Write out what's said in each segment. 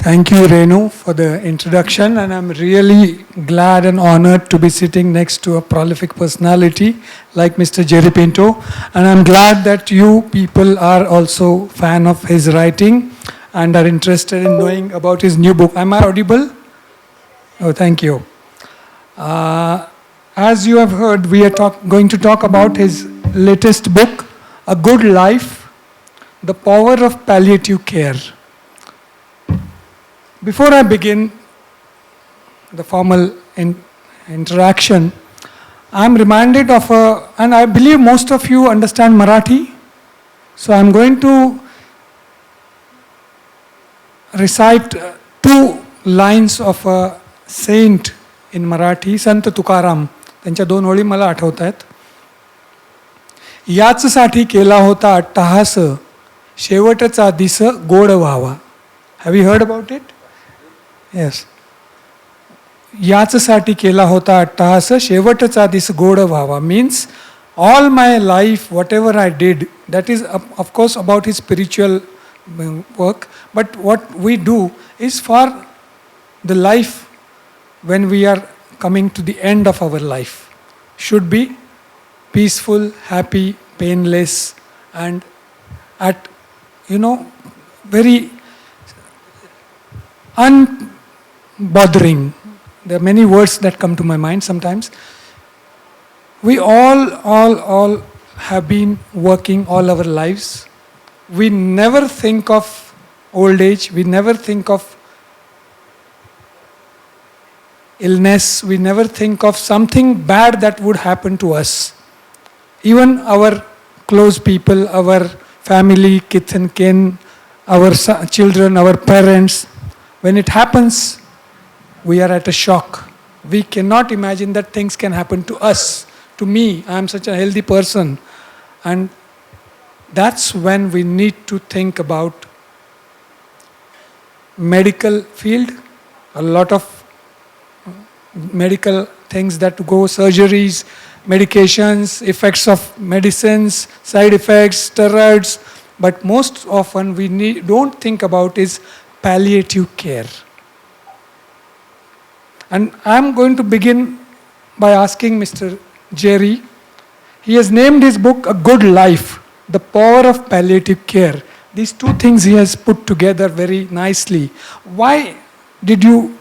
Thank you, Renu, for the introduction, and I'm really glad and honored to be sitting next to a prolific personality like Mr. Jerry Pinto, and I'm glad that you people are also fan of his writing and are interested in knowing about his new book. Am I audible? Oh, thank you. As you have heard, we are going to talk about his latest book, A Good Life, The Power of Palliative Care. Before I begin the formal interaction, I'm reminded of and I believe most of you understand Marathi, so I'm going to recite two lines of a saint in Marathi, Sant Tukaram. त्यांच्या दोन ओळी मला आठवत आहेत. याचसाठी केला होता अट्टहास, शेवटचा दिस गोड व्हावा. Have you heard about it? Yes. याचसाठी केला होता अट्टहास, शेवटचा दिस गोड व्हावा means all my life, whatever I did, that is of course about his spiritual work, but what we do is for the life when we are coming to the end of our life. Should be peaceful, happy, painless, and at, very unbothering. There are many words that come to my mind sometimes. We all have been working all our lives. We never think of old age. We never think of illness. We never think of something bad that would happen to us. Even our close people, our family, kith and kin, our children, our parents, when it happens, we are at a shock. We cannot imagine that things can happen to us. To me, I am such a healthy person. And that's when we need to think about medical field, a lot of medical things that go, surgeries, medications, effects of medicines, side effects, steroids. But most often we don't think about is palliative care. And I'm going to begin by asking Mr. Jerry. He has named his book A Good Life, The Power of Palliative Care. These two things he has put together very nicely. Why did you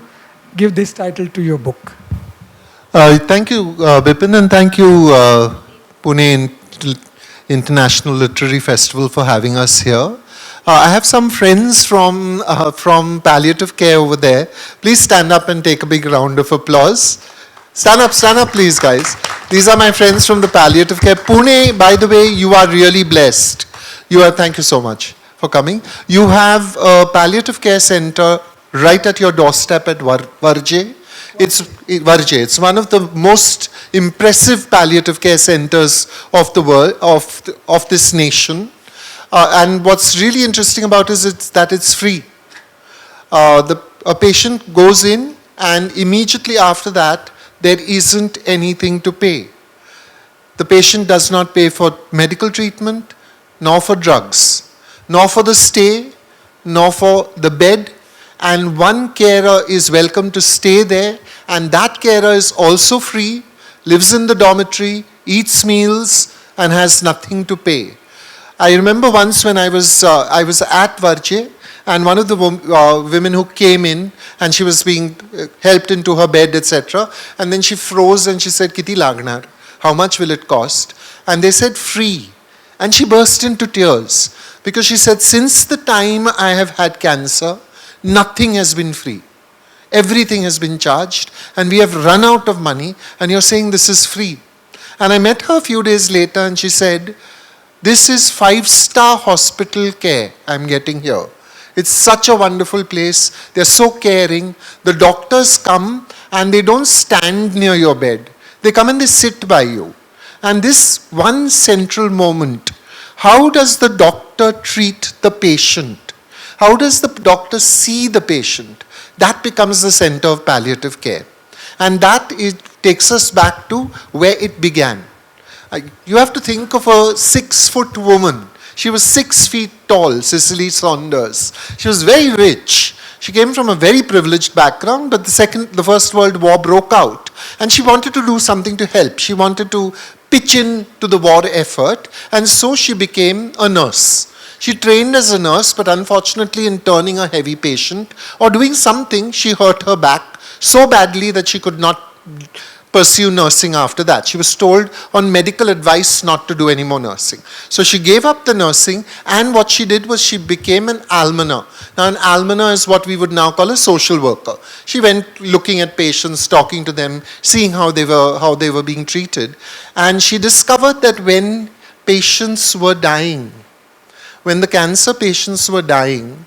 give this title to your book? Thank you, Bipin, and thank you, Pune International Literary Festival, for having us here. I have some friends from Palliative Care over there. Please stand up and take a big round of applause. Stand up, please, guys. These are my friends from the Palliative Care. Pune, by the way, you are really blessed. Thank you so much for coming. You have a Palliative Care Center right at your doorstep at Varje. It's one of the most impressive palliative care centers of the world, of this nation. And what's really interesting about it is that it's free. A patient goes in, and immediately after that, there isn't anything to pay. The patient does not pay for medical treatment, nor for drugs, nor for the stay, nor for the bed. And one carer is welcome to stay there, and that carer is also free, lives in the dormitory, eats meals, and has nothing to pay. I remember once when I was at Varje, and one of the women who came in, and she was being helped into her bed, etc. And then she froze and she said, "Kiti lagnar? How much will it cost?" And they said, "Free." And she burst into tears because she said, "Since the time I have had cancer, nothing has been free. Everything has been charged, and we have run out of money, and you're saying this is free." And I met her a few days later, and she said, "This is 5-star hospital care I'm getting here. It's such a wonderful place. They're so caring. The doctors come, and they don't stand near your bed. They come and they sit by you. And this one central moment, how does the doctor treat the patient? How does the doctor see the patient? That becomes the center of palliative care. And that takes us back to where it began. You have to think of a 6-foot woman. She was 6 feet tall, Cicely Saunders. She was very rich. She came from a very privileged background, but the First World War broke out. And she wanted to do something to help. She wanted to pitch in to the war effort, and so she became a nurse. She trained as a nurse, but unfortunately in turning a heavy patient or doing something, she hurt her back so badly that she could not pursue nursing after that. She was told on medical advice not to do any more nursing. So she gave up the nursing, and what she did was she became an almoner. Now an almoner is what we would now call a social worker. She went looking at patients, talking to them, seeing how they were being treated, and she discovered that when patients were dying, when the cancer patients were dying,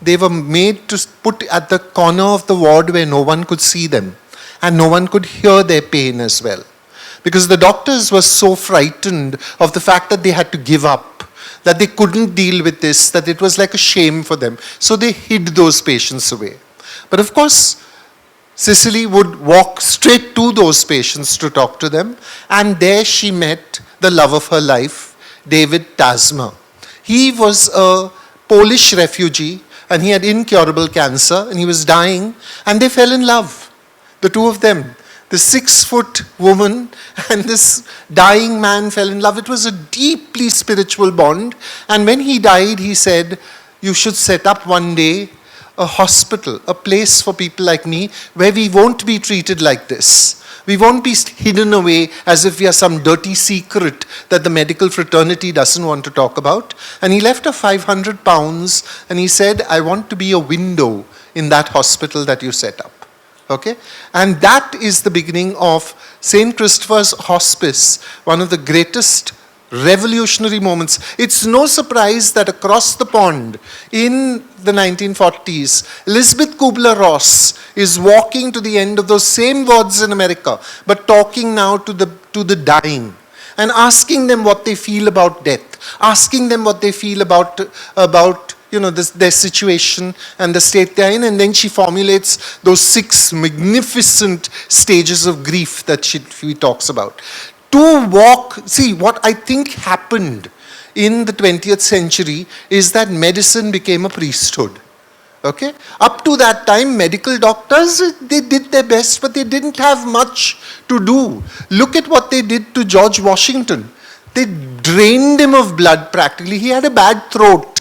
they were made to put at the corner of the ward where no one could see them and no one could hear their pain as well. Because the doctors were so frightened of the fact that they had to give up, that they couldn't deal with this, that it was like a shame for them. So they hid those patients away. But of course, Cicely would walk straight to those patients to talk to them, and there she met the love of her life, David Tasma. He was a Polish refugee, and he had incurable cancer, and he was dying, and they fell in love. The two of them, the 6-foot woman and this dying man, fell in love. It was a deeply spiritual bond. And when he died, he said, you should set up one day a hospital, a place for people like me, where we won't be treated like this. We won't be hidden away as if we are some dirty secret that the medical fraternity doesn't want to talk about. And he left her £500 and he said, I want to be a window in that hospital that you set up. Okay? And that is the beginning of St. Christopher's Hospice, one of the greatest revolutionary moments. It's no surprise that across the pond in the 1940s, Elizabeth Kubler-Ross is walking to the end of those same wards in America, but talking now to the dying and asking them what they feel about death, asking them what they feel about their situation and the state they're in, and then she formulates those 6 magnificent stages of grief that she talks about. To walk, see, what I think happened in the 20th century is that medicine became a priesthood. Okay? Up to that time, medical doctors, they did their best, but they didn't have much to do. Look at what they did to George Washington. They drained him of blood practically. He had a bad throat.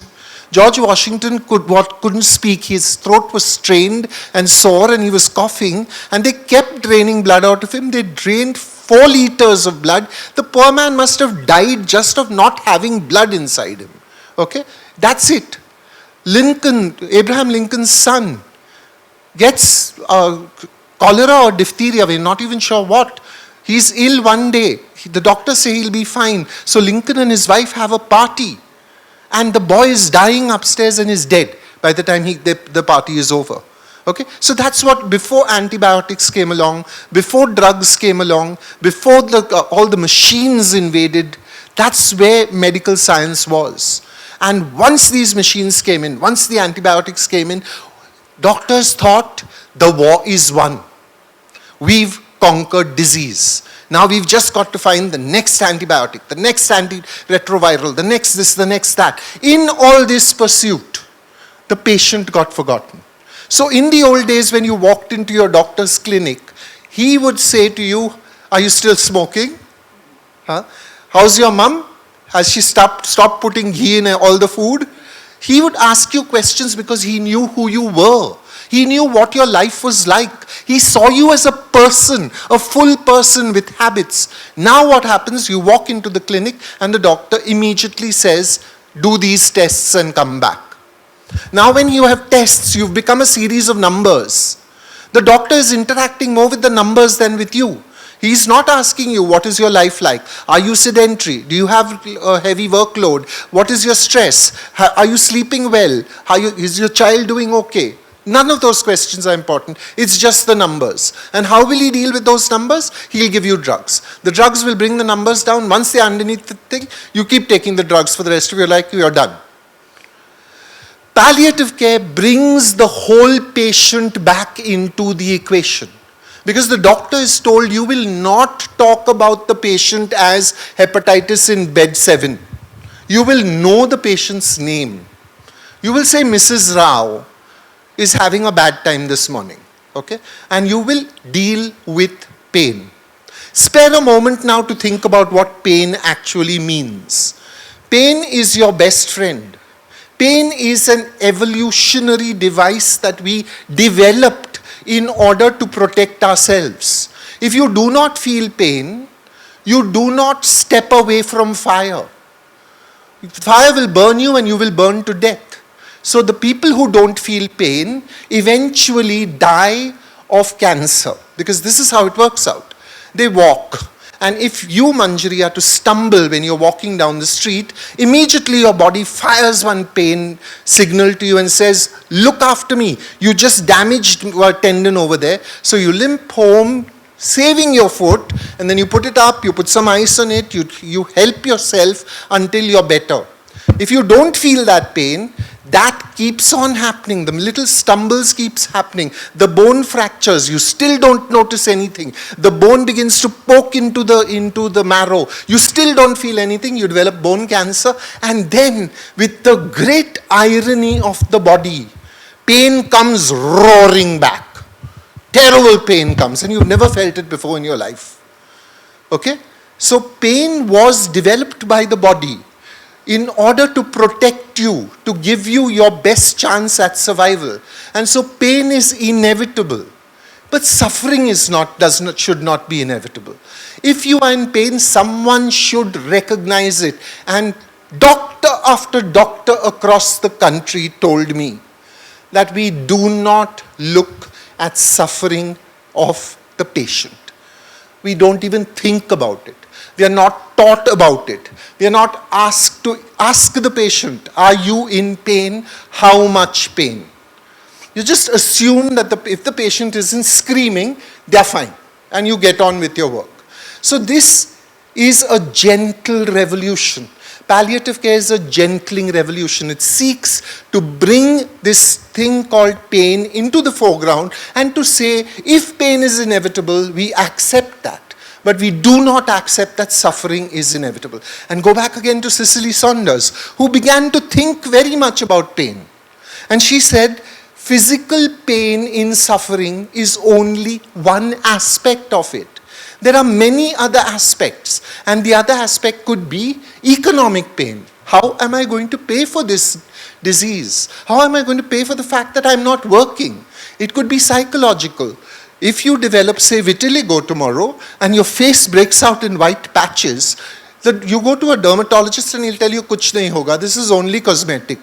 George Washington couldn't speak. His throat was strained and sore and he was coughing, and they kept draining blood out of him. They drained 4 liters of blood. The poor man must have died just of not having blood inside him. Okay? That's it. Lincoln, Abraham Lincoln's son, gets cholera or diphtheria, we're not even sure what. He's ill one day. The doctors say he'll be fine. So Lincoln and his wife have a party. And the boy is dying upstairs and is dead by the time the party is over. Okay? So that's what, before antibiotics came along, before drugs came along, before all the machines invaded, that's where medical science was. And once these machines came in, once the antibiotics came in, doctors thought the war is won. We've conquered disease. Now we've just got to find the next antibiotic, the next antiretroviral, the next this, the next that. In all this pursuit, the patient got forgotten. So in the old days when you walked into your doctor's clinic, he would say to you, are you still smoking? Huh? How's your mum? Has she stopped putting ghee in all the food? He would ask you questions because he knew who you were. He knew what your life was like. He saw you as a person, a full person with habits. Now what happens? You walk into the clinic and the doctor immediately says, do these tests and come back. Now when you have tests, you've become a series of numbers. The doctor is interacting more with the numbers than with you. He's not asking you, what is your life like? Are you sedentary? Do you have a heavy workload? What is your stress? Are you sleeping well? Is your child doing okay? None of those questions are important. It's just the numbers. And how will he deal with those numbers? He'll give you drugs. The drugs will bring the numbers down. Once they're underneath the thing, you keep taking the drugs for the rest of your life, you're done. Palliative care brings the whole patient back into the equation. Because the doctor is told you will not talk about the patient as hepatitis in bed 7. You will know the patient's name. You will say Mrs. Rao. is having a bad time this morning, okay? And you will deal with pain. Spare a moment now to think about what pain actually means. Pain is your best friend. Pain is an evolutionary device that we developed in order to protect ourselves. If you do not feel pain, you do not step away from fire. Fire will burn you and you will burn to death. So the people who don't feel pain eventually die of cancer, because this is how it works out. They walk. And if you, Manjari, are to stumble when you're walking down the street, immediately your body fires one pain signal to you and says, look after me. You just damaged a tendon over there. So you limp home, saving your foot, and then you put it up, you put some ice on it, you help yourself until you're better. If you don't feel that pain, that keeps on happening. The little stumbles keeps happening. The bone fractures. You still don't notice anything. The bone begins to poke into the marrow. You still don't feel anything. You develop bone cancer. And then, with the great irony of the body, pain comes roaring back. Terrible pain comes. And you've never felt it before in your life. Okay? So pain was developed by the body in order to protect you, to give you your best chance at survival. And so pain is inevitable. But suffering should not be inevitable. If you are in pain, someone should recognize it. And doctor after doctor across the country told me that we do not look at suffering of the patient. We don't even think about it. We are not taught about it. We are not asked to ask the patient, are you in pain? How much pain? You just assume that if the patient isn't screaming, they're fine. And you get on with your work. So this is a gentle revolution. Palliative care is a gentling revolution. It seeks to bring this thing called pain into the foreground and to say, if pain is inevitable, we accept that. But we do not accept that suffering is inevitable. And go back again to Cicely Saunders, who began to think very much about pain. And she said, physical pain in suffering is only one aspect of it. There are many other aspects. And the other aspect could be economic pain. How am I going to pay for this disease? How am I going to pay for the fact that I'm not working? It could be psychological. If you develop, say, vitiligo tomorrow, and your face breaks out in white patches, you go to a dermatologist and he'll tell you, kuch nahi hoga, this is only cosmetic.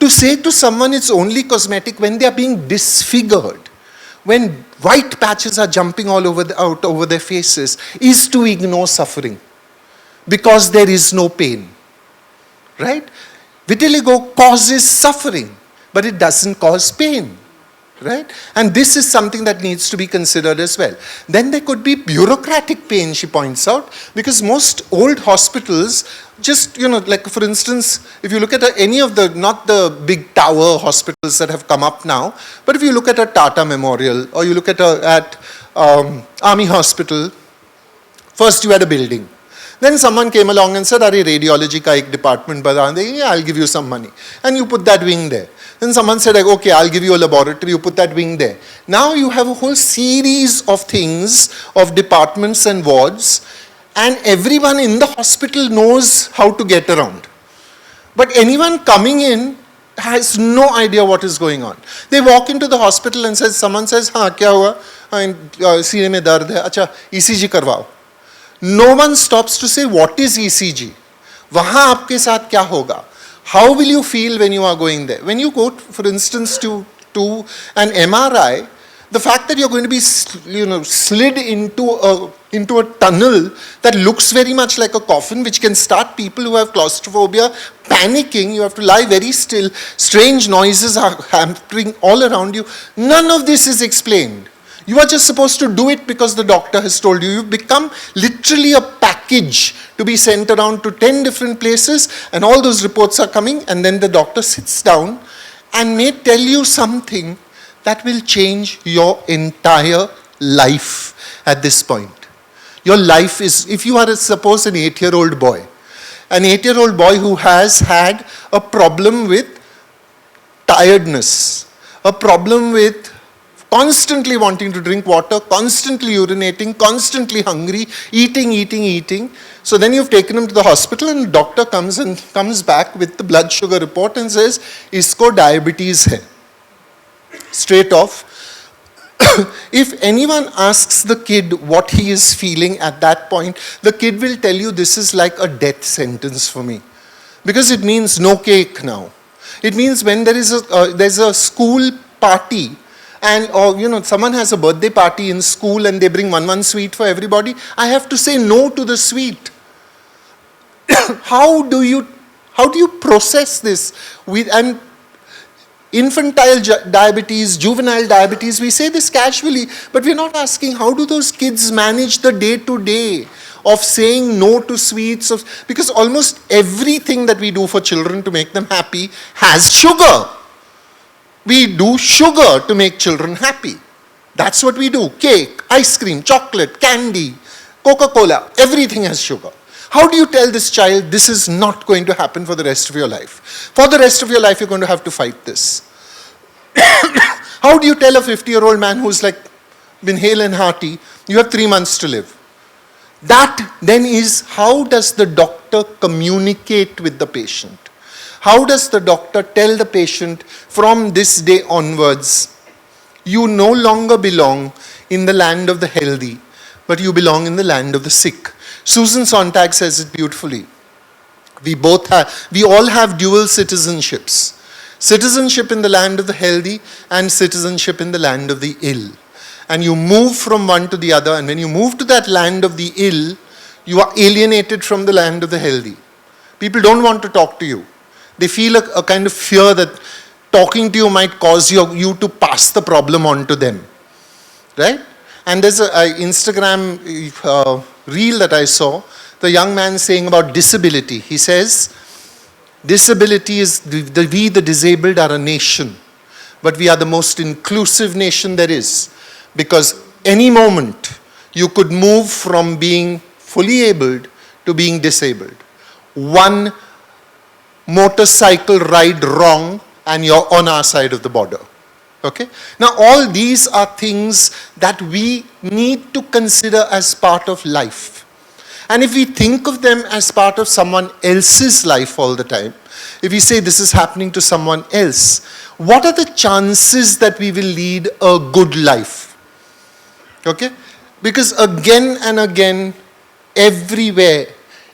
To say to someone it's only cosmetic when they are being disfigured, when white patches are jumping all out over their faces, is to ignore suffering. Because there is no pain. Right? Vitiligo causes suffering, but it doesn't cause pain. Right? And this is something that needs to be considered as well. Then there could be bureaucratic pain, she points out, because most old hospitals, just, like for instance, if you look at any of the, not the big tower hospitals that have come up now, but if you look at a Tata Memorial, or you look at Army Hospital, first you had a building. Then someone came along and said, "Are radiology ka ek department bata de, I'll give you some money." And you put that wing there. Then someone said, okay, I'll give you a laboratory, you put that wing there. Now you have a whole series of things, of departments and wards, and everyone in the hospital knows how to get around. But anyone coming in has no idea what is going on. They walk into the hospital and someone says, kya hua? Seene mein dard hai. Acha, ECG karwao. No one stops to say, what is ECG? Wahan aapke saath kya hoga? How will you feel when you are going there? When you go, for instance, to an MRI, the fact that you're going to be, slid into a tunnel that looks very much like a coffin, which can start people who have claustrophobia panicking. You have to lie very still. Strange noises are happening all around you. None of this is explained. You are just supposed to do it because the doctor has told you. You've become literally a package to be sent around to 10 different places, and all those reports are coming, and then the doctor sits down and may tell you something that will change your entire life at this point. Your life is, if you are, suppose, an 8-year-old boy, who has had a problem with tiredness, a problem with constantly wanting to drink water, constantly urinating, constantly hungry, eating. So then you've taken him to the hospital and the doctor comes back with the blood sugar report and says, isko diabetes hai. Straight off. If anyone asks the kid what he is feeling at that point, the kid will tell you, this is like a death sentence for me. Because it means no cake now. It means when there's a school party, and someone has a birthday party in school and they bring one sweet for everybody, I have to say no to the sweet. How do you process this? And infantile diabetes, juvenile diabetes, we say this casually, but we're not asking how do those kids manage the day-to-day of saying no to sweets, because almost everything that we do for children to make them happy has sugar. We do sugar to make children happy. That's what we do. Cake, ice cream, chocolate, candy, Coca-Cola, everything has sugar. How do you tell this child this is not going to happen for the rest of your life? For the rest of your life, you're going to have to fight this. How do you tell a 50-year-old man who's like been hale and hearty, you have 3 months to live? That then is, how does the doctor communicate with the patient? How does the doctor tell the patient, from this day onwards, you no longer belong in the land of the healthy, but you belong in the land of the sick? Susan Sontag says it beautifully. We all have dual citizenships. Citizenship in the land of the healthy and citizenship in the land of the ill. And you move from one to the other, and when you move to that land of the ill, you are alienated from the land of the healthy. People don't want to talk to you. They feel a kind of fear that talking to you might cause you to pass the problem on to them. Right? And there's an Instagram reel that I saw, the young man saying about disability. He says, disability is, we the disabled are a nation, but we are the most inclusive nation there is. Because any moment you could move from being fully abled to being disabled. One motorcycle ride wrong and you're on our side of the border. Okay? Now all these are things that we need to consider as part of life. And if we think of them as part of someone else's life all the time, if we say this is happening to someone else, what are the chances that we will lead a good life? Okay? Because again and again, everywhere,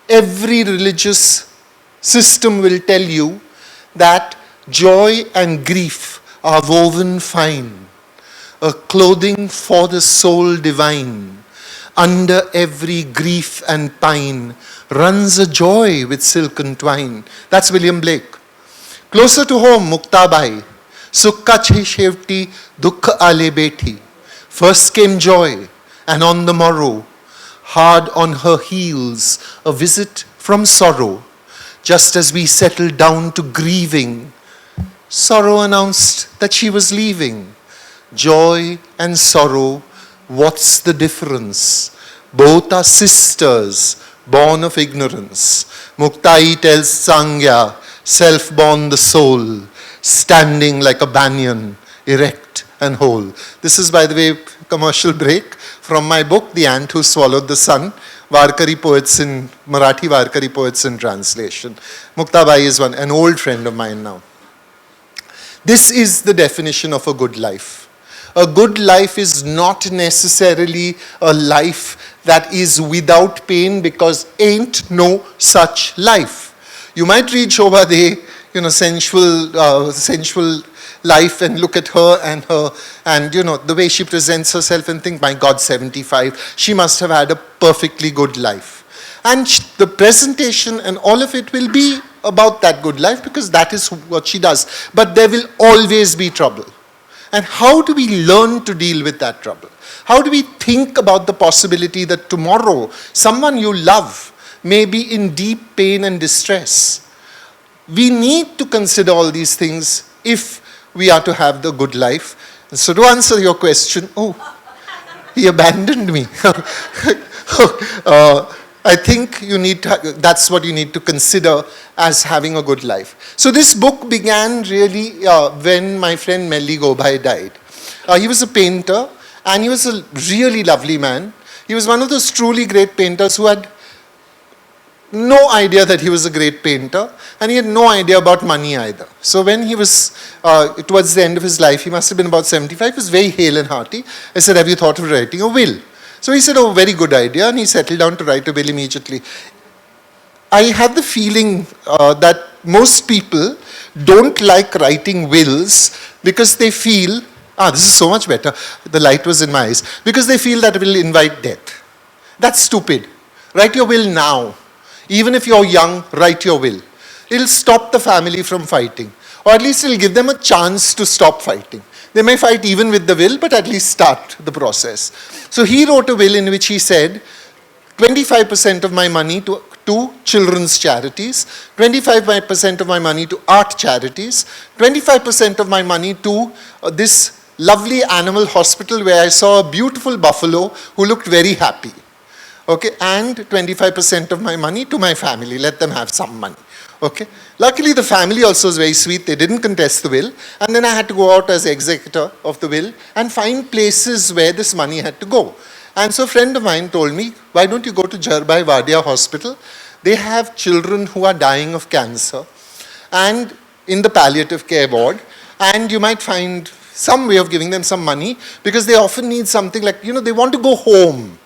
every religious system will tell you that joy and grief are woven fine, a clothing for the soul divine. Under every grief and pine runs a joy with silken twine. That's William Blake. Closer to home, Muktabai. Sukha chhi shevti, dukha ale beti. First came joy, and on the morrow, hard on her heels, a visit from sorrow. Just as we settled down to grieving, sorrow announced that she was leaving. Joy and sorrow, what's the difference? Both are sisters, born of ignorance. Muktai tells Sangya, self-born the soul, standing like a banyan, erect and whole. This is, by the way, commercial break from my book, The Ant Who Swallowed the Sun, Marathi Varkari poets in translation. Muktabai is an old friend of mine now. This is the definition of a good life. A good life is not necessarily a life that is without pain, because ain't no such life. You might read Shobha De, sensual life, and look at her and the way she presents herself and think, my God, 75, she must have had a perfectly good life. And the presentation and all of it will be about that good life, because that is what she does. But there will always be trouble. And how do we learn to deal with that trouble? How do we think about the possibility that tomorrow someone you love may be in deep pain and distress? We need to consider all these things if we are to have the good life. So to answer your question, he abandoned me. I think you need to, that's what you need to consider as having a good life. So this book began really when my friend Melly Gobhai died. He was a painter and he was a really lovely man. He was one of those truly great painters who had no idea that he was a great painter, and he had no idea about money either. So when he was towards the end of his life, he must have been about 75, he was very hale and hearty. I said, have you thought of writing a will? So he said, oh, very good idea, and he settled down to write a will immediately. I had the feeling that most people don't like writing wills because they feel, this is so much better, the light was in my eyes, because they feel that it will invite death. That's stupid. Write your will now. Even if you're young, write your will. It'll stop the family from fighting. Or at least it'll give them a chance to stop fighting. They may fight even with the will, but at least start the process. So he wrote a will in which he said, 25% of my money to children's charities, 25% of my money to art charities, 25% of my money to this lovely animal hospital where I saw a beautiful buffalo who looked very happy. Okay, and 25% of my money to my family. Let them have some money. Okay. Luckily, the family also was very sweet. They didn't contest the will. And then I had to go out as executor of the will and find places where this money had to go. And so a friend of mine told me, why don't you go to Jarbai Wadia Hospital? They have children who are dying of cancer and in the palliative care ward. And you might find some way of giving them some money because they often need something like, they want to go home.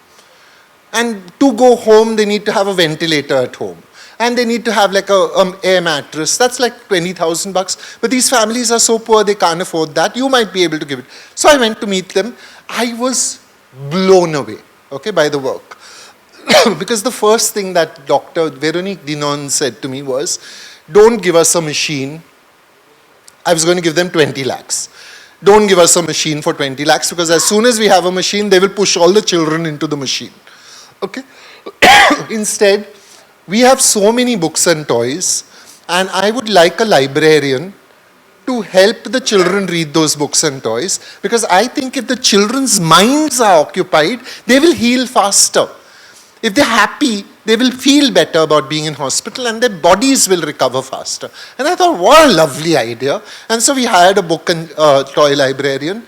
And to go home, they need to have a ventilator at home. And they need to have like a air mattress. That's like 20,000 bucks. But these families are so poor, they can't afford that. You might be able to give it. So I went to meet them. I was blown away, okay, by the work. Because the first thing that Dr. Veronique Dinon said to me was, don't give us a machine. I was going to give them 20 lakhs. Don't give us a machine for 20 lakhs because as soon as we have a machine, they will push all the children into the machine. Okay. Instead, we have so many books and toys, and I would like a librarian to help the children read those books and toys, because I think if the children's minds are occupied, they will heal faster. If they're happy, they will feel better about being in hospital and their bodies will recover faster. And I thought, what a lovely idea. And so we hired a book and toy librarian.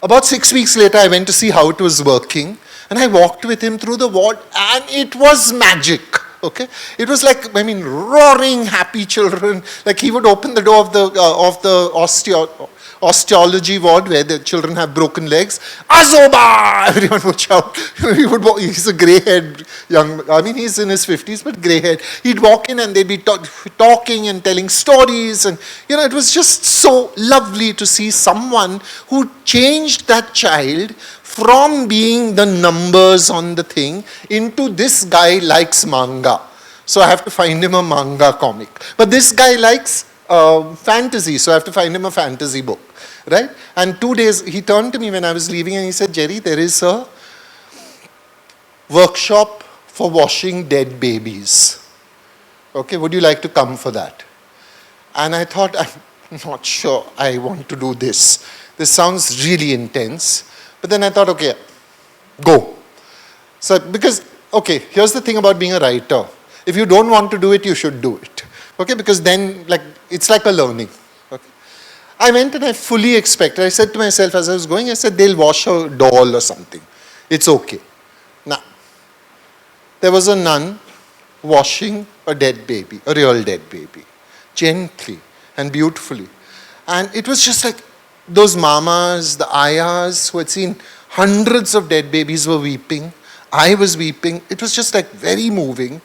About 6 weeks later, I went to see how it was working. And I walked with him through the ward, and it was magic, okay? It was like, roaring, happy children. Like he would open the door of the osteology ward where the children have broken legs. Azoba! Everyone would shout. He's a grey-haired young, he's in his 50s, but grey-haired. He'd walk in and they'd be talking and telling stories. And, it was just so lovely to see someone who changed that child from being the numbers on the thing into this guy likes manga. So I have to find him a manga comic. But this guy likes fantasy, so I have to find him a fantasy book, right? And 2 days, he turned to me when I was leaving and he said, Jerry, there is a workshop for washing dead babies. Okay, would you like to come for that? And I thought, I'm not sure I want to do this. This sounds really intense. But then I thought, okay, go. So, because, okay, here's the thing about being a writer. If you don't want to do it, you should do it. Okay, because then, it's like a learning. Okay. I went and I fully expected. I said to myself as I was going, I said, they'll wash a doll or something. It's okay. Now, there was a nun washing a dead baby, a real dead baby, gently and beautifully. And it was just like, those mamas, the ayahs who had seen hundreds of dead babies were weeping. I was weeping. It was just like very moving.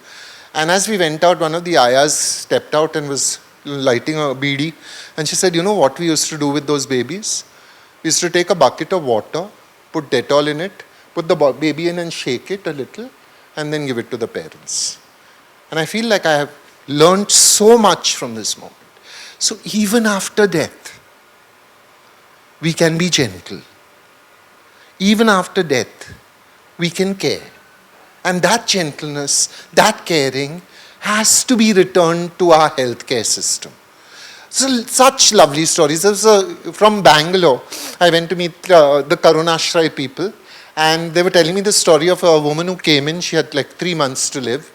And as we went out, one of the ayahs stepped out and was lighting a beedi. And she said, you know what we used to do with those babies? We used to take a bucket of water, put Dettol in it, put the baby in and shake it a little, and then give it to the parents. And I feel like I have learned so much from this moment. So even after death, we can be gentle. Even after death, we can care. And that gentleness, that caring, has to be returned to our healthcare system. So, such lovely stories. There was from Bangalore, I went to meet the Karunashray people. And they were telling me the story of a woman who came in. She had like 3 months to live.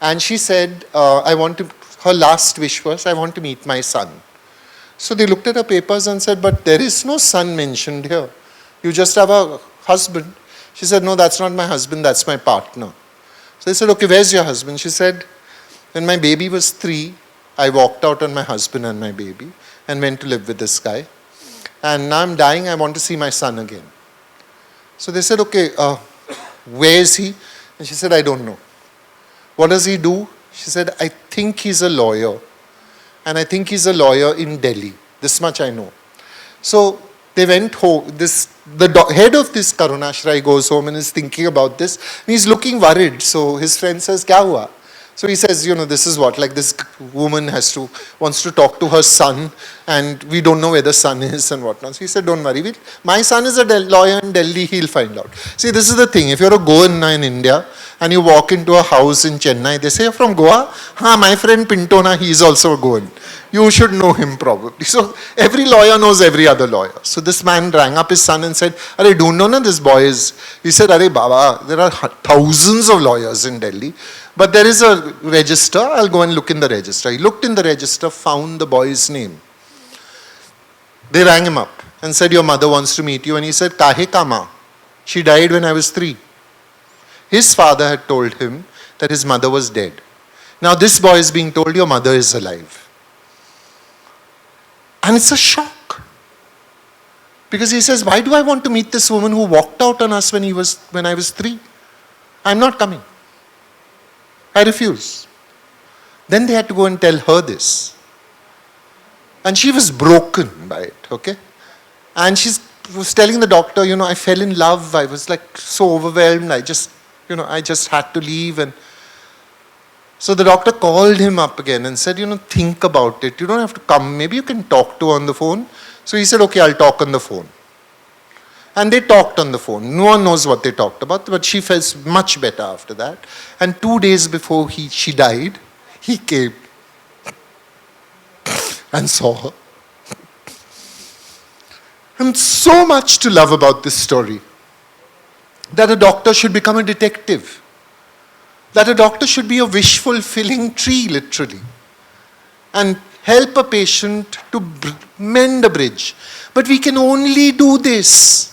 And she said, her last wish was, I want to meet my son. So they looked at her papers and said, but there is no son mentioned here. You just have a husband. She said, no, that's not my husband, that's my partner. So they said, okay, where's your husband? She said, when my baby was 3, I walked out on my husband and my baby and went to live with this guy. And now I'm dying, I want to see my son again. So they said, okay, where is he? And she said, I don't know. What does he do? She said, I think he's a lawyer. And I think he's a lawyer in Delhi. This much I know. So they went home. The head of this Karunashray goes home and is thinking about this. And he's looking worried. So his friend says, Kya hua? So he says, this is what, like this woman wants to talk to her son, and we don't know where the son is and whatnot. So he said, don't worry, my son is a lawyer in Delhi, he'll find out. See, this is the thing, if you're a Goan in India, and you walk into a house in Chennai, they say, you're from Goa? My friend Pinto, he's also a Goan. You should know him probably. So every lawyer knows every other lawyer. So this man rang up his son and said, Are do you know this boy is? He said, Are Baba, there are thousands of lawyers in Delhi. But there is a register, I'll go and look in the register. He looked in the register, found the boy's name. They rang him up and said, your mother wants to meet you. And he said, Kahe kama? She died when I was 3. His father had told him that his mother was dead. Now this boy is being told, your mother is alive. And it's a shock. Because he says, why do I want to meet this woman who walked out on us when I was 3? I'm not coming. I refuse. Then they had to go and tell her this. And she was broken by it, okay? And she was telling the doctor, I fell in love. I was like so overwhelmed. I just had to leave. And so the doctor called him up again and said, think about it. You don't have to come. Maybe you can talk to her on the phone. So he said, okay, I'll talk on the phone. And they talked on the phone. No one knows what they talked about, but she felt much better after that. And 2 days before she died, he came and saw her. And so much to love about this story. That a doctor should become a detective. That a doctor should be a wish-fulfilling tree, literally. And help a patient to mend a bridge. But we can only do this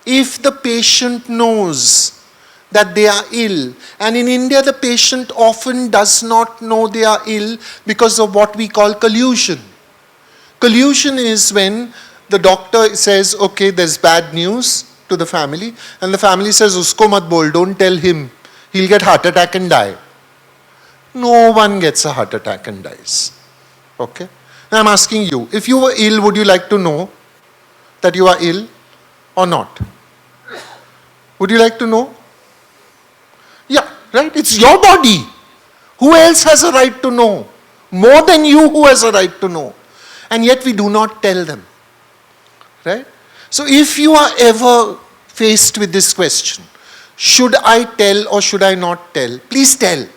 if the patient knows that they are ill. And in India, the patient often does not know they are ill because of what we call collusion. Collusion is when the doctor says, okay, there's bad news to the family, and the family says, usko mat bol, don't tell him, he'll get heart attack and die. No one gets a heart attack and dies. Okay? Now I'm asking you, if you were ill, would you like to know that you are ill or not? Would you like to know? Yeah, right? It's your body. Who else has a right to know? More than you who has a right to know. And yet we do not tell them. Right? So if you are ever faced with this question, should I tell or should I not tell? Please tell.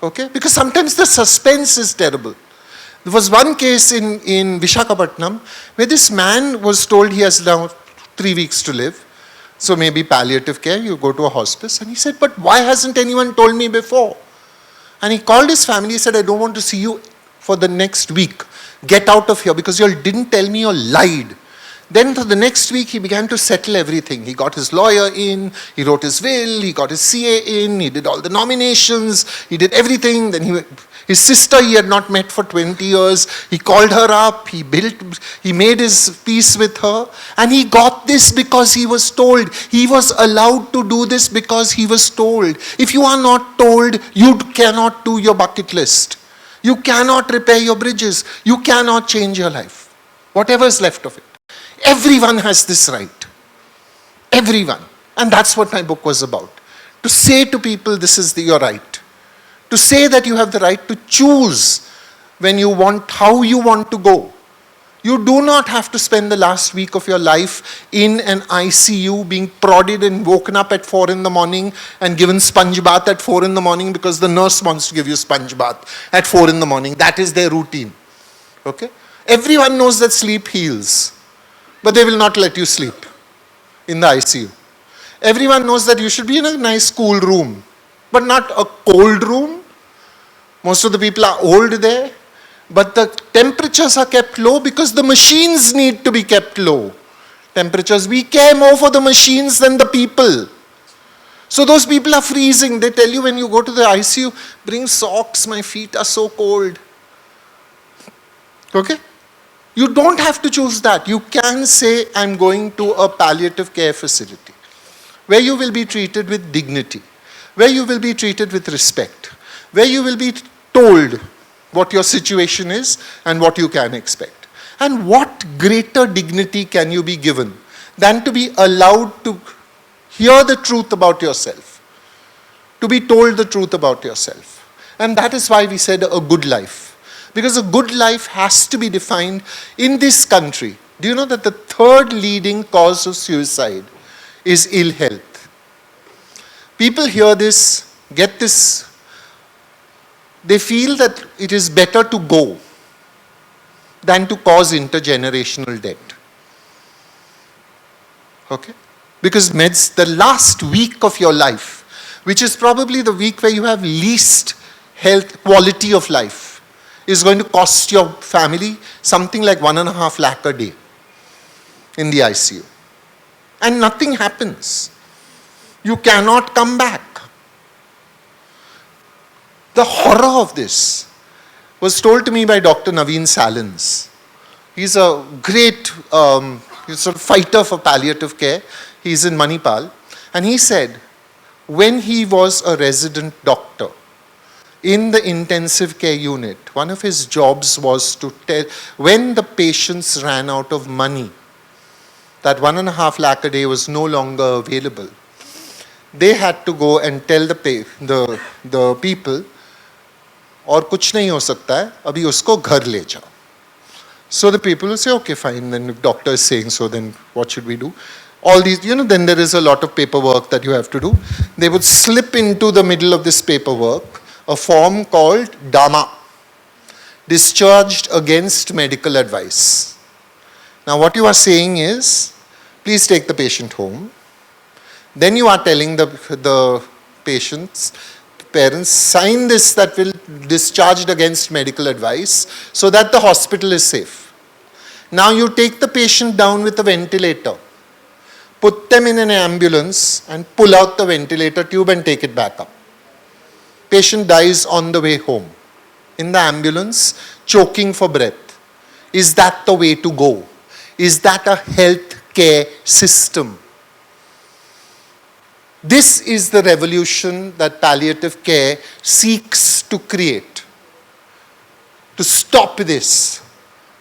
Okay? Because sometimes the suspense is terrible. There was one case in Visakhapatnam where this man was told he has now 3 weeks to live. So maybe palliative care, you go to a hospice. And he said, but why hasn't anyone told me before? And he called his family, he said, I don't want to see you for the next week. Get out of here because you all didn't tell me, you lied. Then for the next week, he began to settle everything. He got his lawyer in, he wrote his will, he got his CA in, he did all the nominations, he did everything. Then his sister he had not met for 20 years. He called her up, he made his peace with her. And he got this because he was told. He was allowed to do this because he was told. If you are not told, you cannot do your bucket list. You cannot repair your bridges. You cannot change your life. Whatever is left of it. Everyone has this right. Everyone. And that's what my book was about. To say to people, this is your right. To say that you have the right to choose when you want, how you want to go. You do not have to spend the last week of your life in an ICU being prodded and woken up at 4 in the morning and given sponge bath at 4 in the morning because the nurse wants to give you sponge bath at 4 in the morning. That is their routine. Okay? Everyone knows that sleep heals. But they will not let you sleep in the ICU. Everyone knows that you should be in a nice cool room, but not a cold room. Most of the people are old there, but the temperatures are kept low because the machines need to be kept low. Temperatures, we care more for the machines than the people. So those people are freezing. They tell you when you go to the ICU, bring socks, my feet are so cold. Okay? You don't have to choose that. You can say, I'm going to a palliative care facility, where you will be treated with dignity, where you will be treated with respect, where you will be told what your situation is and what you can expect. And what greater dignity can you be given than to be allowed to hear the truth about yourself, to be told the truth about yourself. And that is why we said a good life. Because a good life has to be defined in this country. Do you know that the third leading cause of suicide is ill health? People hear this, get this, they feel that it is better to go than to cause intergenerational debt. Okay? Because meds, the last week of your life, which is probably the week where you have least health, quality of life, is going to cost your family something like 1.5 lakh a day in the ICU. And nothing happens. You cannot come back. The horror of this was told to me by Dr. Naveen Salins. He's a great he's a fighter for palliative care. He's in Manipal. And he said, when he was a resident doctor in the intensive care unit, one of his jobs was to tell, when the patients ran out of money, that 1.5 lakh a day was no longer available, they had to go and tell the people, और कुछ नहीं हो सकता है, अभी उसको घर ले जाओ. So the people will say, okay, fine, then if doctor is saying so, then what should we do? All these, then there is a lot of paperwork that you have to do. They would slip into the middle of this paperwork a form called DAMA, discharged against medical advice. Now what you are saying is, please take the patient home. Then you are telling the patients, parents, sign this that will discharged against medical advice so that the hospital is safe. Now you take the patient down with a ventilator, put them in an ambulance and pull out the ventilator tube and take it back up. Patient dies on the way home in the ambulance, choking for breath. Is that the way to go? Is that a health care system? This is the revolution that palliative care seeks to create. To stop this.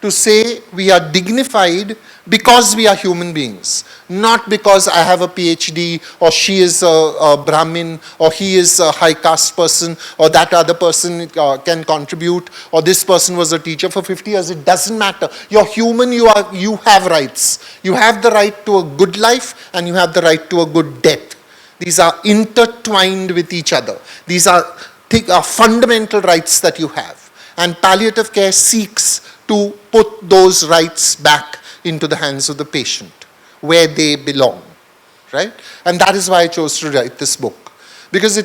To say we are dignified because we are human beings. Not because I have a PhD or she is a Brahmin or he is a high caste person or that other person can contribute or this person was a teacher for 50 years. It doesn't matter. You're human, you have rights. You have the right to a good life and you have the right to a good death. These are intertwined with each other. These are fundamental rights that you have. And palliative care seeks to put those rights back into the hands of the patient, where they belong, right? And that is why I chose to write this book. Because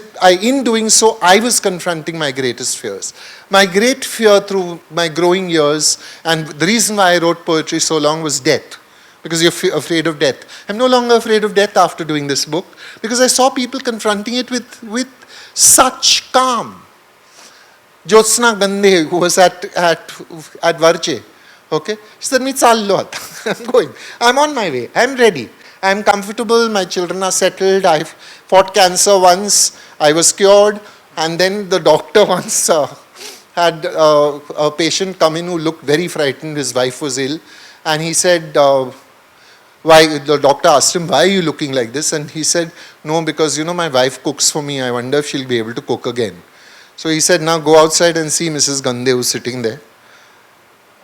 in doing so, I was confronting my greatest fears. My great fear through my growing years, and the reason why I wrote poetry so long was death. Because you're afraid of death. I'm no longer afraid of death after doing this book, because I saw people confronting it with such calm. Jyotsna Gandhe, who was at Varche, okay, she said, I'm going. I'm on my way. I'm ready. I'm comfortable. My children are settled. I've fought cancer once. I was cured. And then the doctor once had a patient come in who looked very frightened. His wife was ill. And he said, why? The doctor asked him, why are you looking like this? And he said, no, because my wife cooks for me. I wonder if she'll be able to cook again. So he said, now go outside and see Mrs. Gandhe who's sitting there.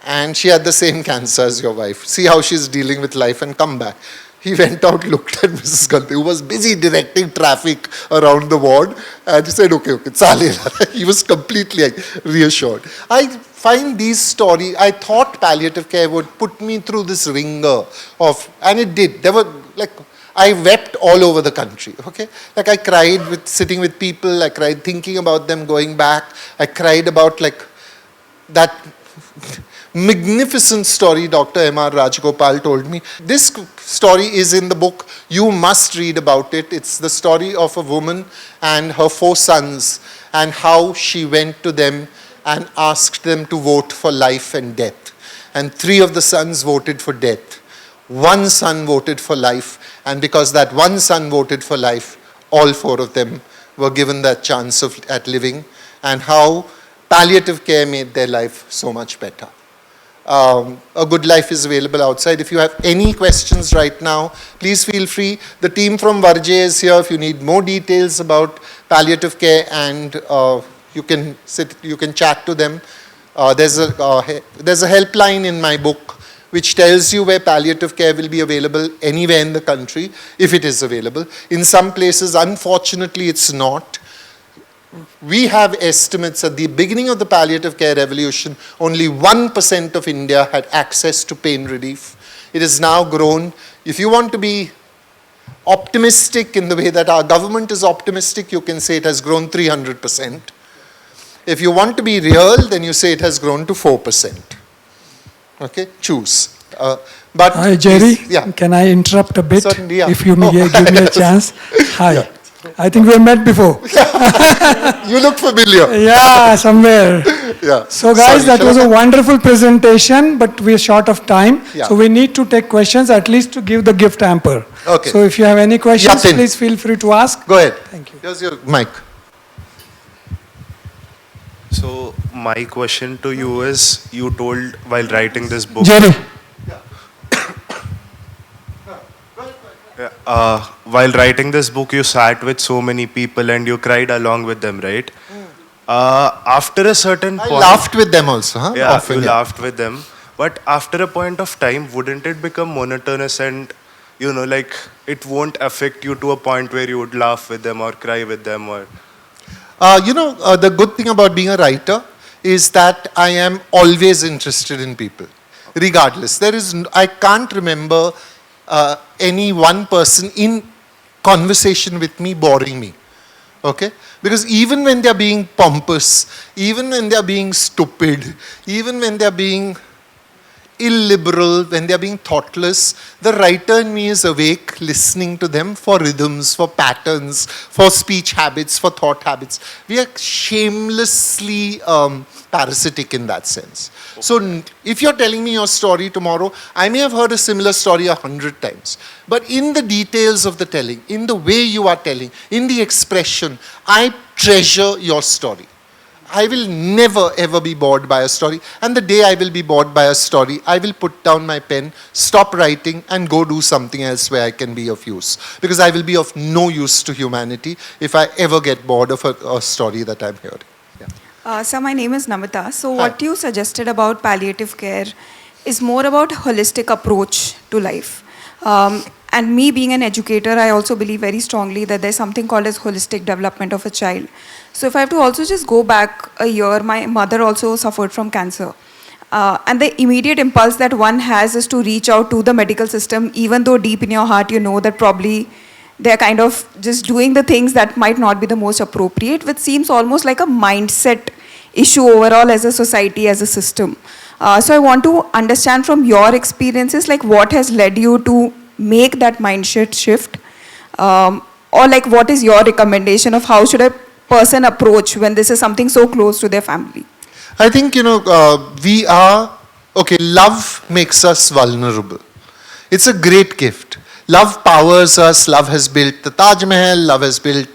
And she had the same cancer as your wife. See how she's dealing with life and come back. He went out, looked at Mrs. Gandhi, who was busy directing traffic around the ward, and he said, okay, chalel. He was completely reassured. I find these stories, I thought palliative care would put me through this ringer of, and it did. There were I wept all over the country, okay? Like I cried sitting with people, I cried thinking about them going back, I cried about like that magnificent story Dr. M.R. Rajagopal told me. This story is in the book. You must read about it. It's the story of a woman and her 4 sons and how she went to them and asked them to vote for life and death. And 3 of the sons voted for death. 1 son voted for life. And because that 1 son voted for life, all 4 of them were given that chance at living, and how palliative care made their life so much better. A good life is available outside. If you have any questions right now, please feel free. The team from Varje is here if you need more details about palliative care, and you can chat to them. There's a helpline in my book which tells you where palliative care will be available anywhere in the country, if it is available. In some places, unfortunately, it's not. We have estimates at the beginning of the palliative care revolution, only 1% of India had access to pain relief. It has now grown. If you want to be optimistic in the way that our government is optimistic, you can say it has grown 300%. If you want to be real, then you say it has grown to 4%. Okay, choose. Hi, Jerry. Yeah. Can I interrupt a bit? Certainly, yeah. If you may give me a chance. Hi. Yeah. I think we met before. You look familiar. Yeah, somewhere. Yeah. So guys, Sorry, that was a wonderful presentation, but we are short of time. Yeah. So we need to take questions, at least to give the gift hamper. Okay. So if you have any questions, Yatin, please feel free to ask. go ahead. Thank you. Here's your mic. So my question to you is, you told while writing this book, Jerry. while writing this book, you sat with so many people and you cried along with them, right? After a certain I point, laughed with them also, huh? yeah, Often, you yeah. laughed with them. But after a point of time, wouldn't it become monotonous and, you know, like it won't affect you to a point where you would laugh with them or cry with them or? The good thing about being a writer is that I am always interested in people, regardless. I can't remember any one person in conversation with me boring me. Okay? Because even when they're being pompous, even when they're being stupid, even when they're being illiberal, when they're being thoughtless, the writer in me is awake, listening to them for rhythms, for patterns, for speech habits, for thought habits. We are shamelessly parasitic in that sense. So if you're telling me your story tomorrow, I may have heard a similar story 100 times. But in the details of the telling, in the way you are telling, in the expression, I treasure your story. I will never ever be bored by a story, and the day I will be bored by a story, I will put down my pen, stop writing, and go do something else where I can be of use. Because I will be of no use to humanity if I ever get bored of a story that I'm hearing. Yeah. So my name is Namita. So what you suggested about palliative care is more about holistic approach to life. And me being an educator, I also believe very strongly that there's something called as holistic development of a child. So if I have to also just go back a year, my mother also suffered from cancer. And the immediate impulse that one has is to reach out to the medical system, even though deep in your heart you know that probably they're kind of just doing the things that might not be the most appropriate, which seems almost like a mindset issue overall as a society, as a system. So I want to understand from your experiences, like what has led you to make that mindset shift? Or like what is your recommendation of how should a person approach when this is something so close to their family? I think, love makes us vulnerable. It's a great gift. Love powers us. Love has built the Taj Mahal. Love has built,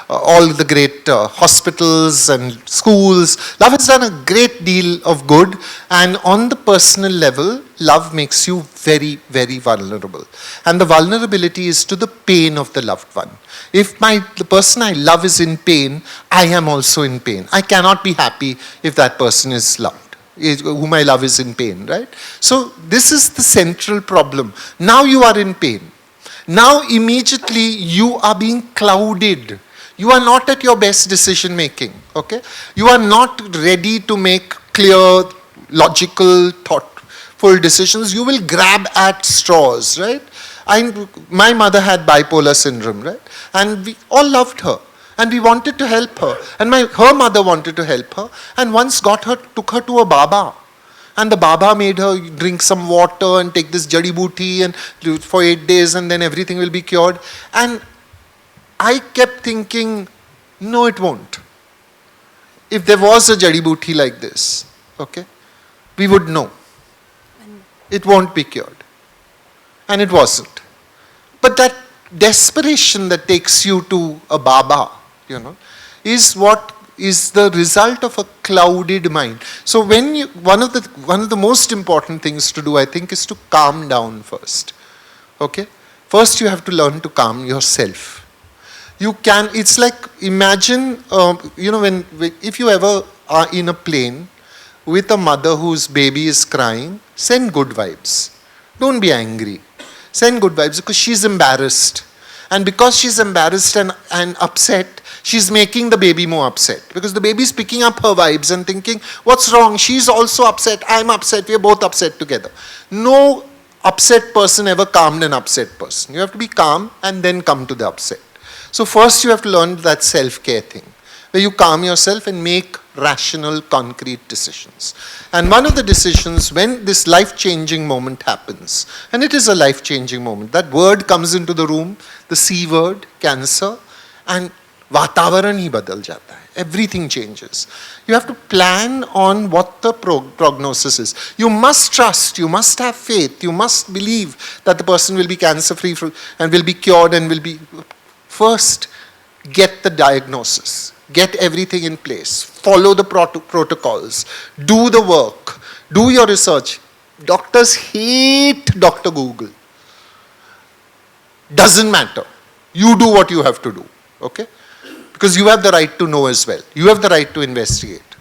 all the great hospitals and schools. Love has done a great deal of good. And on the personal level, love makes you very, very vulnerable. And the vulnerability is to the pain of the loved one. If the person I love is in pain, I am also in pain. I cannot be happy if that person is loved, whom I love is in pain, right? So this is the central problem. Now you are in pain. Now immediately you are being clouded. You are not at your best decision making, okay? You are not ready to make clear, logical, thoughtful decisions. You will grab at straws, right? My mother had bipolar syndrome, right? And we all loved her. And we wanted to help her. And her mother wanted to help her. And once took her to a Baba. And the Baba made her drink some water and take this jadi booty and for 8 days and then everything will be cured. And I kept thinking, no, it won't. If there was a jadi booty like this, okay, we would know. It won't be cured. And it wasn't. But that desperation that takes you to a Baba, is what is the result of a clouded mind. So one of the most important things to do, I think, is to calm down first. Okay? First you have to learn to calm yourself. It's like, imagine, if you ever are in a plane with a mother whose baby is crying, send good vibes. Don't be angry. Send good vibes because she's embarrassed. And because she's embarrassed and upset, she's making the baby more upset. Because the baby's picking up her vibes and thinking, what's wrong? She's also upset. I'm upset. We're both upset together. No upset person ever calmed an upset person. You have to be calm and then come to the upset. So first you have to learn that self-care thing, where you calm yourself and make rational, concrete decisions. And one of the decisions, when this life-changing moment happens, and it is a life-changing moment, that word comes into the room, the C word, cancer, and vatavaran hi badal jata hai. Everything changes. You have to plan on what the prognosis is. You must trust, you must have faith, you must believe that the person will be cancer-free and will be cured and will be... First, get the diagnosis. Get everything in place. Follow the protocols. Do the work. Do your research. Doctors hate Dr. Google. Doesn't matter. You do what you have to do. Okay? Because you have the right to know as well. You have the right to investigate.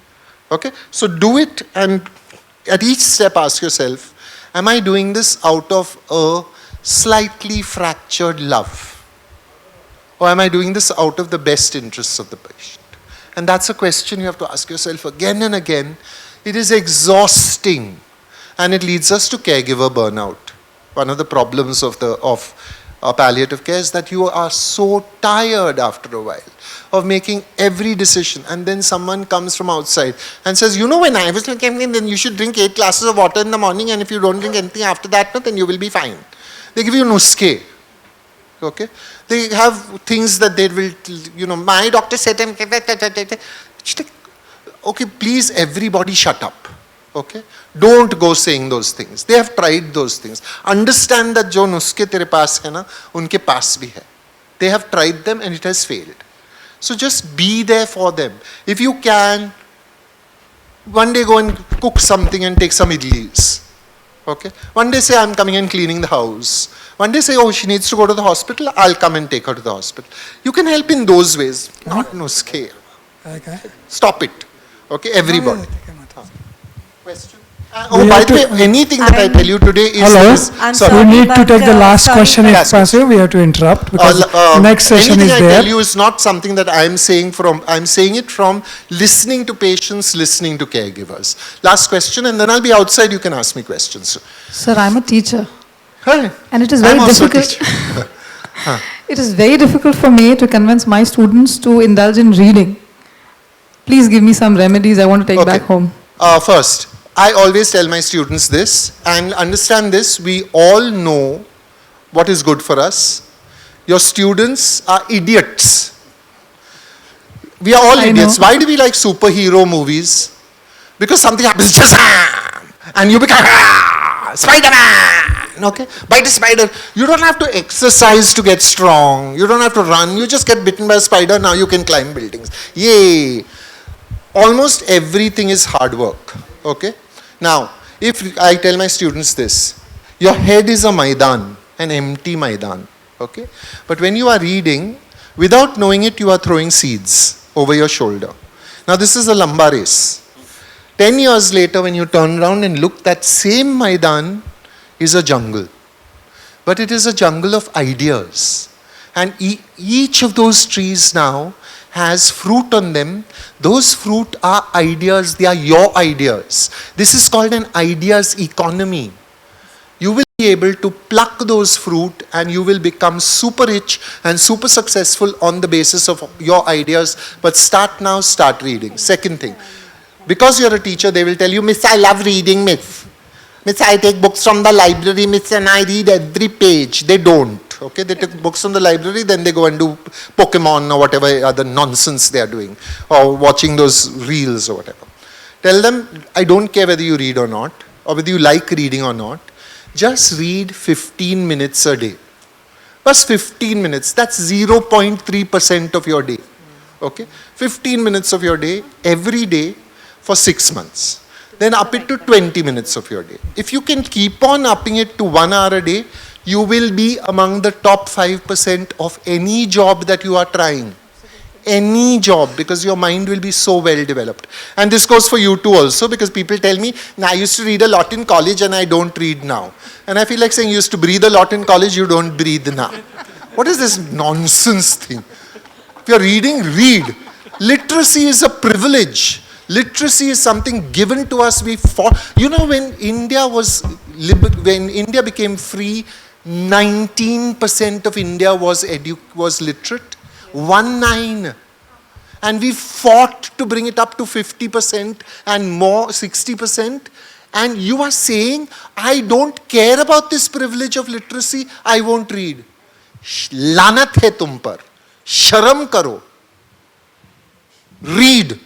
Okay? So do it, and at each step ask yourself, am I doing this out of a slightly fractured love? Or am I doing this out of the best interests of the patient? And that's a question you have to ask yourself again and again. It is exhausting. And it leads us to caregiver burnout. One of the problems of palliative care is that you are so tired after a while of making every decision. And then someone comes from outside and says, when I was like, then you should drink 8 glasses of water in the morning, and if you don't drink anything after that, then you will be fine. They give you nuske. Okay? They have things that they will, my doctor said, okay, please everybody shut up. Okay? Don't go saying those things. They have tried those things. Understand that jo nuske tere paas hai na, unke paas bhi hai. They have tried them and it has failed. So just be there for them. If you can, one day go and cook something and take some idlis. Okay? One day say, I'm coming and cleaning the house. One day say, oh, she needs to go to the hospital, I'll come and take her to the hospital. You can help in those ways, not nuske. Okay. Stop it. Okay, everybody. Question? We By have the way, to- anything that I tell you today is... Hello? I'm We sorry. need to take the last sorry, question if Yes, yes. possible. We have to interrupt because the next session anything is I there. tell you is not something that I'm saying it from listening to patients, listening to caregivers. Last question, and then I'll be outside, you can ask me questions. Sir, I'm a teacher, Hi. and it is very I'm also a difficult. teacher. It is very difficult for me to convince my students to indulge in reading. Please give me some remedies I want to take back home. First, I always tell my students this, and understand this, we all know what is good for us. Your students are idiots. We are all I idiots. know. Why do we like superhero movies? Because something happens, just and you become Spider-Man. Okay? Bite a spider. You don't have to exercise to get strong. You don't have to run. You just get bitten by a spider. Now you can climb buildings. Yay! Almost everything is hard work. Okay? Now, if I tell my students this, your head is a Maidan, an empty Maidan. Okay? But when you are reading, without knowing it, you are throwing seeds over your shoulder. Now, this is a lamba race. 10 years later, when you turn around and look, that same Maidan is a jungle. But it is a jungle of ideas. And each of those trees now has fruit on them. Those fruit are ideas. They are your ideas. This is called an ideas economy. You will able to pluck those fruit and you will become super rich and super successful on the basis of your ideas. But start now, start reading. Second thing, because you're a teacher, they will tell you, Miss, I love reading, Miss. Miss, I take books from the library, Miss, and I read every page. They don't. Okay, they take books from the library, then they go and do Pokemon or whatever other nonsense they are doing, or watching those reels or whatever. Tell them, I don't care whether you read or not, or whether you like reading or not. Just read 15 minutes a day. Just 15 minutes. That's 0.3% of your day. Okay? 15 minutes of your day, every day, for 6 months. Then up it to 20 minutes of your day. If you can keep on upping it to 1 hour a day, you will be among the top 5% of any job that you are trying. Any job, because your mind will be so well developed. And this goes for you too also, because people tell me, I used to read a lot in college and I don't read now. And I feel like saying, you used to breathe a lot in college, you don't breathe now. What is this nonsense thing? If you're reading, read. Literacy is a privilege. Literacy is something given to us. You know, when India became free, 19% of India was literate. 19. And we fought to bring it up to 50% and more, 60%. And you are saying, I don't care about this privilege of literacy, I won't read. Lanat hai tum par. Sharam karo. Read.